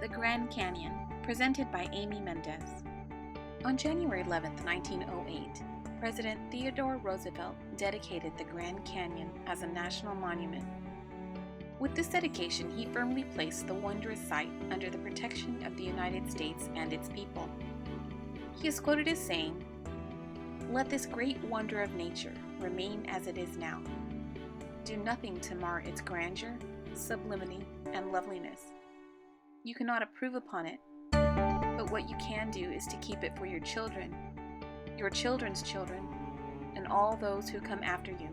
The Grand Canyon, presented by Amy Mendez. On January 11, 1908, President Theodore Roosevelt dedicated the Grand Canyon as a national monument. With this dedication, he firmly placed the wondrous site under the protection of the United States and its people. He is quoted as saying, "Let this great wonder of nature remain as it is now. Do nothing to mar its grandeur, sublimity, and loveliness. You cannot improve upon it, but what you can do is to keep it for your children, your children's children, and all those who come after you,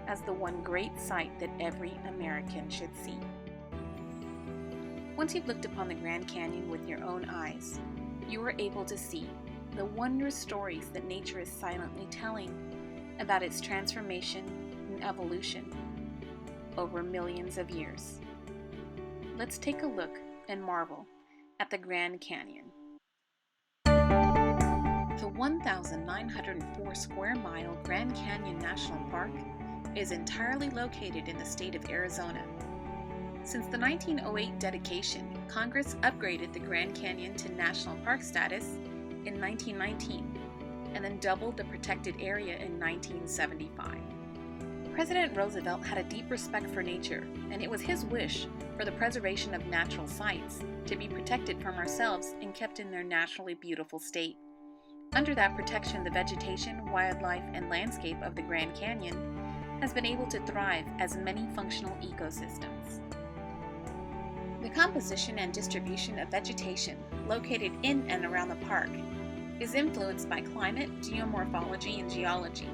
as the one great sight that every American should see." Once you've looked upon the Grand Canyon with your own eyes, you are able to see the wondrous stories that nature is silently telling about its transformation and evolution over millions of years. Let's take a look and marvel at the Grand Canyon. The 1,904 square mile Grand Canyon National Park is entirely located in the state of Arizona. Since the 1908 dedication, Congress upgraded the Grand Canyon to national park status in 1919 and then doubled the protected area in 1975. President Roosevelt had a deep respect for nature, and it was his wish for the preservation of natural sites to be protected from ourselves and kept in their naturally beautiful state. Under that protection, the vegetation, wildlife, and landscape of the Grand Canyon has been able to thrive as many functional ecosystems. The composition and distribution of vegetation located in and around the park is influenced by climate, geomorphology, and geology.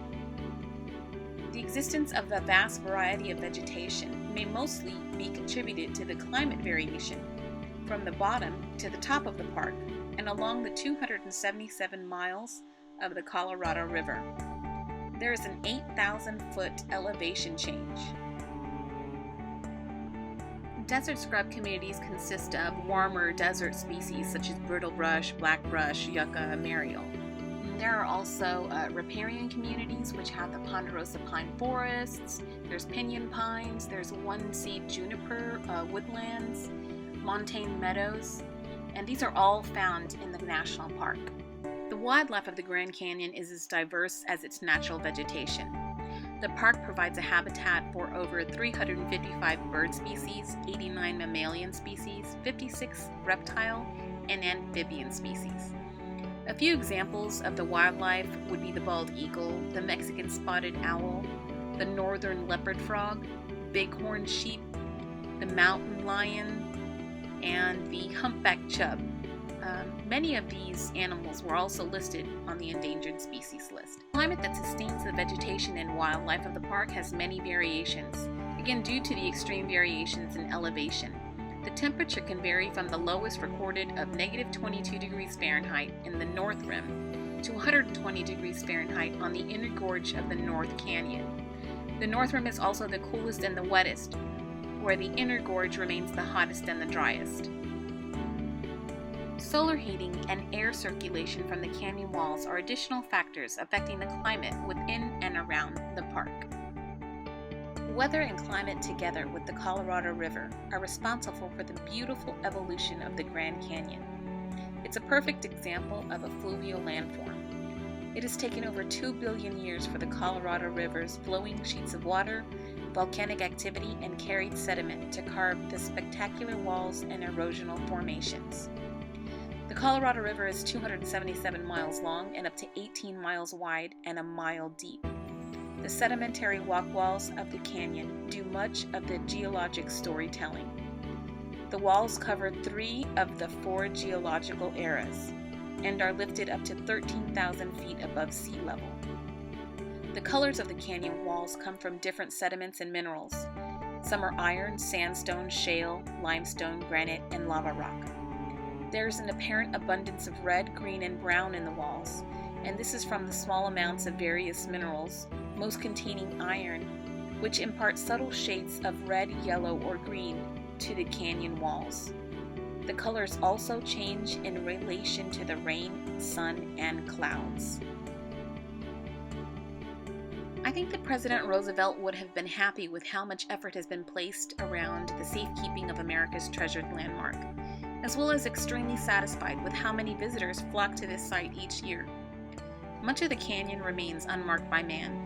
The existence of a vast variety of vegetation may mostly be contributed to the climate variation from the bottom to the top of the park and along the 277 miles of the Colorado River. There is an 8,000-foot elevation change. Desert scrub communities consist of warmer desert species such as brittle brush, black brush, yucca, and marial. There are also riparian communities which have the ponderosa pine forests, there's pinyon pines, there's one-seed juniper woodlands, montane meadows, and these are all found in the national park. The wildlife of the Grand Canyon is as diverse as its natural vegetation. The park provides a habitat for over 355 bird species, 89 mammalian species, 56 reptile and amphibian species. A few examples of the wildlife would be the bald eagle, the Mexican spotted owl, the northern leopard frog, bighorn sheep, the mountain lion, and the humpback chub. Many of these animals were also listed on the endangered species list. The climate that sustains the vegetation and wildlife of the park has many variations, again due to the extreme variations in elevation. The temperature can vary from the lowest recorded of -22 degrees Fahrenheit in the North Rim to 120 degrees Fahrenheit on the inner gorge of the North Canyon. The North Rim is also the coolest and the wettest, where the inner gorge remains the hottest and the driest. Solar heating and air circulation from the canyon walls are additional factors affecting the climate within and around the park. Weather and climate, together with the Colorado River, are responsible for the beautiful evolution of the Grand Canyon. It's a perfect example of a fluvial landform. It has taken over 2 billion years for the Colorado River's flowing sheets of water, volcanic activity, and carried sediment to carve the spectacular walls and erosional formations. The Colorado River is 277 miles long and up to 18 miles wide and a mile deep. The sedimentary walk walls of the canyon do much of the geologic storytelling. The walls cover 3 of the 4 geological eras and are lifted up to 13,000 feet above sea level. The colors of the canyon walls come from different sediments and minerals. Some are iron, sandstone, shale, limestone, granite, and lava rock. There is an apparent abundance of red, green, and brown in the walls, and this is from the small amounts of various minerals, most containing iron, which impart subtle shades of red, yellow, or green to the canyon walls. The colors also change in relation to the rain, sun, and clouds. I think that President Roosevelt would have been happy with how much effort has been placed around the safekeeping of America's treasured landmark. as well as extremely satisfied with how many visitors flock to this site each year. Much of the canyon remains unmarked by man,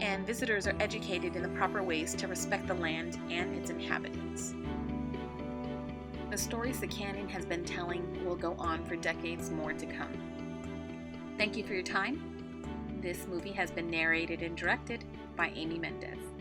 and visitors are educated in the proper ways to respect the land and its inhabitants. The stories the canyon has been telling will go on for decades more to come. Thank you for your time. This movie has been narrated and directed by Amy Mendez.